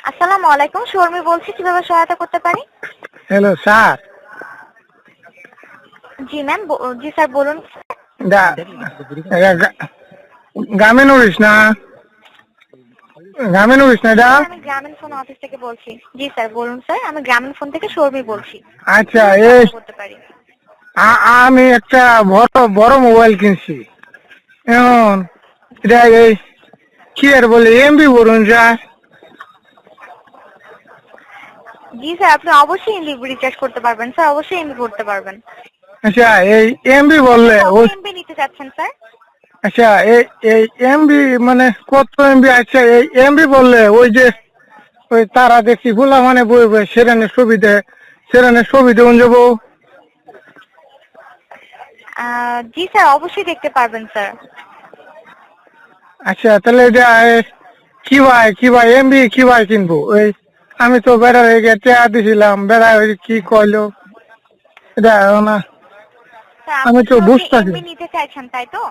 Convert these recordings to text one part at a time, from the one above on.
আসসালামু আলাইকুম, শর্মি বলছি, কিভাবে সহায়তা করতে পারি? Hello sir. জি ম্যাম, জি স্যার বলুন। গ্রামীণ অফিস না? গ্রামীণ অফিস না এটা? স্যার আমি গ্রামীণ ফোন অফিস থেকে বলছি। জি স্যার বলুন স্যার, আমি গ্রামীণ ফোন থেকে শর্মি বলছি। আচ্ছা, কিভাবে এই সহায়তা করতে পারি? আমি একটা বড় বড় মোবাইল কিনছি এখন। এটা এই কি আর বলে এমবি বলুন স্যার। জি স্যার, আপনি অবশ্যই এমবি রিচার্জ করতে পারবেন স্যার, অবশ্যই এমবি করতে পারবেন। আচ্ছা, এই এমবি আপনি বললে কত ওই এমবি নিতে চাচ্ছেন স্যার? আচ্ছা এই এই এমবি মানে কত এমবি? আচ্ছা, এই এমবি বললে ওই যে ওই তারা দেখছি গুলা মানে বই বই সেরানের সুবিধে যাবো। জি স্যার, অবশ্যই দেখতে পারবেন স্যার। আচ্ছা, তাহলে এটা কি ভাই এমবি কি ভাই কিনবো? ওই আমি তো বেড়া হয়ে গেছে দিছিলাম, বেড়া হয়ে কি কইলো এটা না, স্যার আমি আপনি তো কি হচ্ছে বুঝতেছি। এমবি নিতে চাইছেন তাই তো?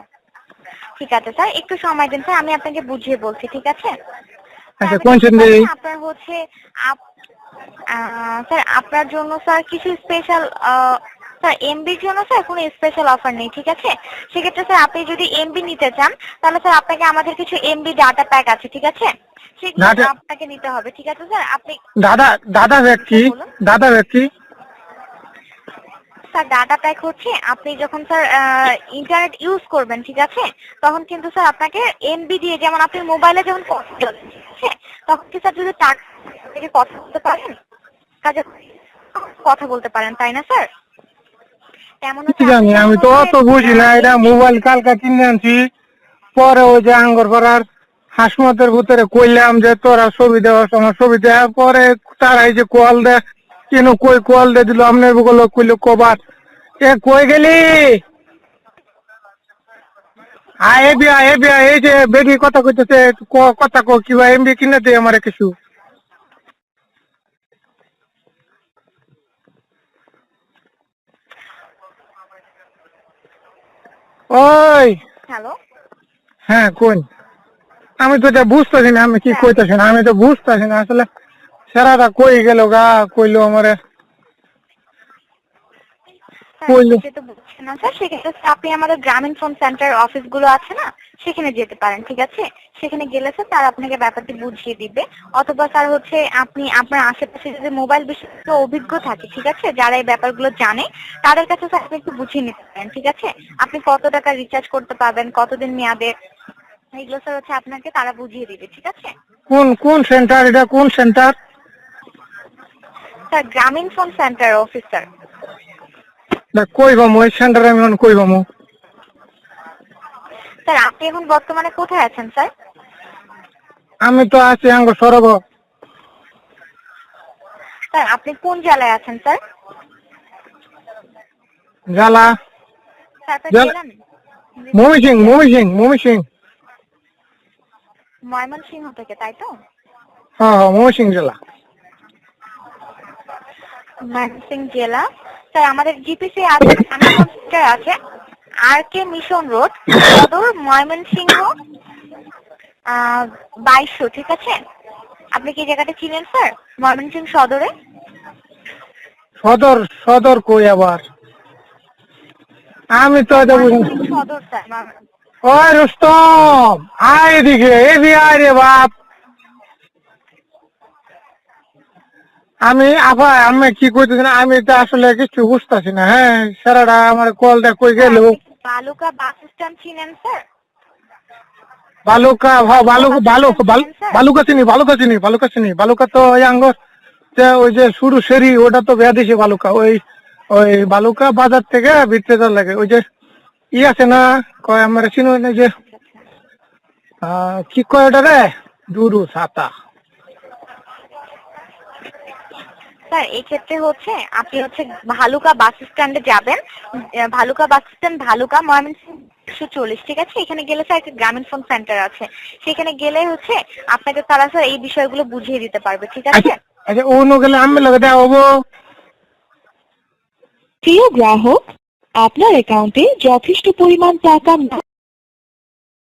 ঠিক আছে স্যার, একটু সময় দিন স্যার, আমি আপনাকে বুঝিয়ে বলছি, ঠিক আছে? স্যার আচ্ছা, আমি কোন দেখতে সন্ধে? পাচ্ছি আপনার হচ্ছে স্যার আপনার জন্য স্যার কিছু স্পেশাল স্যার এমবির জন্য স্যার কোনো স্পেশাল অফার নেই, ঠিক আছে? সেক্ষেত্রে স্যার আপনি যদি এমবি নিতে চান তাহলে স্যার আপনাকে আমাদের কিছু এমবি ডাটা প্যাক আছে, ঠিক আছে? সেগুলো দাদা আপনাকে নিতে হবে, ঠিক আছে স্যার? আপনি দাদা দাদা ব্যক্তি, স্যার বলুন। দাদা ব্যক্তি। স্যার ডাটা প্যাক হচ্ছে আপনি যখন স্যার ইন্টারনেট ইউজ করবেন, ঠিক আছে? তখন কিন্তু স্যার আপনাকে এমবি দিয়ে, যেমন আপনি মোবাইলে যখন কথা বলেন, ঠিক আছে? তখন কি স্যার যদি টাকা থেকে কথা বলতে পারেন, কাজে কথা বলতে পারেন, তাই না স্যার? তেমন কি হচ্ছে আপনি জানি, যখন আমি তো হচ্ছে অত বুঝি না। এটা এমবি। মোবাইল কালকা কিনে আনছি, পরে ওই যে আঙ্গর পাড়ার হাসমতের ভিতরে কইলাম যে তোরা ছবি দেওয়ার সময় ছবি দেওয়া, পরে তারা এই যে কল দে কেন কই কল দে দিল আপনার বগল কইলো কবার এ কই গেলি হ্যালো এই যে বেটি কথা কইতেছে, কথা কো কিবা এমবি কিনে দে আমারে কিছু। ওই হ্যালো হ্যাঁ কোন, আমি তো এটা বুঝতেছি না, আমি কি স্যার, কইতেছি না, আমি তো বুঝতেছি না আসলে। সেরাটা কই গেল গা, কইলো আমারে স্যার কইলো। আপনি যেহেতু বুঝছেন না স্যার, সেক্ষেত্রে স্যার আপনি আমাদের গ্রামীণ ফোন সেন্টার অফিসগুলো আছে না, সেখানে যেতে পারেন, ঠিক আছে? সেখানে গেলে স্যার তারা আপনাকে ব্যাপারটি বুঝিয়ে দিবে। অথবা স্যার হচ্ছে আপনি আপনার আশেপাশে যদি মোবাইল বিষয়ে অভিজ্ঞ থাকে, ঠিক আছে, যারা এই ব্যাপারগুলো জানে, তাদের কাছে স্যার আপনি একটু বুঝিয়ে নিতে পারেন, ঠিক আছে? আপনি কত টাকা রিচার্জ করতে পারবেন, কতদিন মেয়াদে, এগুলো স্যার হচ্ছে আপনাকে তারা বুঝিয়ে দিবে, ঠিক আছে? কোন কোন সেন্টার? এটা কোন সেন্টার? স্যার গ্রামীণ ফোন সেন্টার অফিস স্যার। কই পামু ওই সেন্টার? আমি এখন কই পামু? স্যার আপনি এখন বর্তমানে কোথায় আছেন স্যার? আমি তো আছি আঙ্গ সরব স্যার আপনি কোন জেলায় আছেন স্যার? জালা স্যার আপনার জালা জেলা নেই? মমিসিং। ময়মনসিংহ থেকে, তাই তো? হ্যাঁ হ্যাঁ, মমিসিং জেলা। ময়মনসিংহ জেলা। স্যার আমাদের জিপিসি আছে, গ্রামীণ কম্পিউটার আছে, আর কে মিশন রোড, সদর, ময়মনসিংহ 2200, ঠিক আছে? আপনি কি জায়গাটা চিনেন স্যার, ময়মনসিংহ সদরে? সদর সদর কই আবার? আমি তো স্যার এটা বুঝি। ময়মনসিংহ সদর স্যার। ওই রুস্তম, আয় এদিকে, এদিকে আয় রে বাপ। আমি কি কইতেছি না, আমি তো আসলে কিছু বুঝতেছি না। হ্যাঁ, সারাটা আমার কলটা কই স্যার গেল? আপনি কি বালুকা বাস স্ট্যান্ড চিনেন স্যার? বালুকা, বালুকা বাস স্ট্যান্ড চিনেন স্যার? বালুকা চিনি। বালুকা তো ওই আঙ্গর ওই যে শুরু সেরি, ওটা তো বেয়াদিছি বালুকা। ওই ওই বালুকা বাজার থেকে ভিতরে যাওয়ার লাগে ওই যে আছে না, কয় আমার চিনো না যে আচ্ছা আচ্ছা। কি কয় ওটা রে, দুরু ছাতা। স্যার এই ক্ষেত্রে হচ্ছে আপনি হচ্ছে ভালুকা বাস স্ট্যান্ডে যাবেন। ভালুকা বাস স্ট্যান্ড, ভালুকা, ময়মনসিংহ 140, ঠিক আছে? এখানে গেলে স্যার একটা গ্রামীণ ফোন সেন্টার আছে, সেখানে গেলে হচ্ছে আপনাকে তারা স্যার এই বিষয়গুলো বুঝিয়ে দিতে পারবে, ঠিক আছে? আচ্ছা আচ্ছা, অন্য গেলে আমি লাগে দেওয়া হবো। প্রিয় গ্রাহক, আপনার অ্যাকাউন্টে যথেষ্ট পরিমাণ টাকা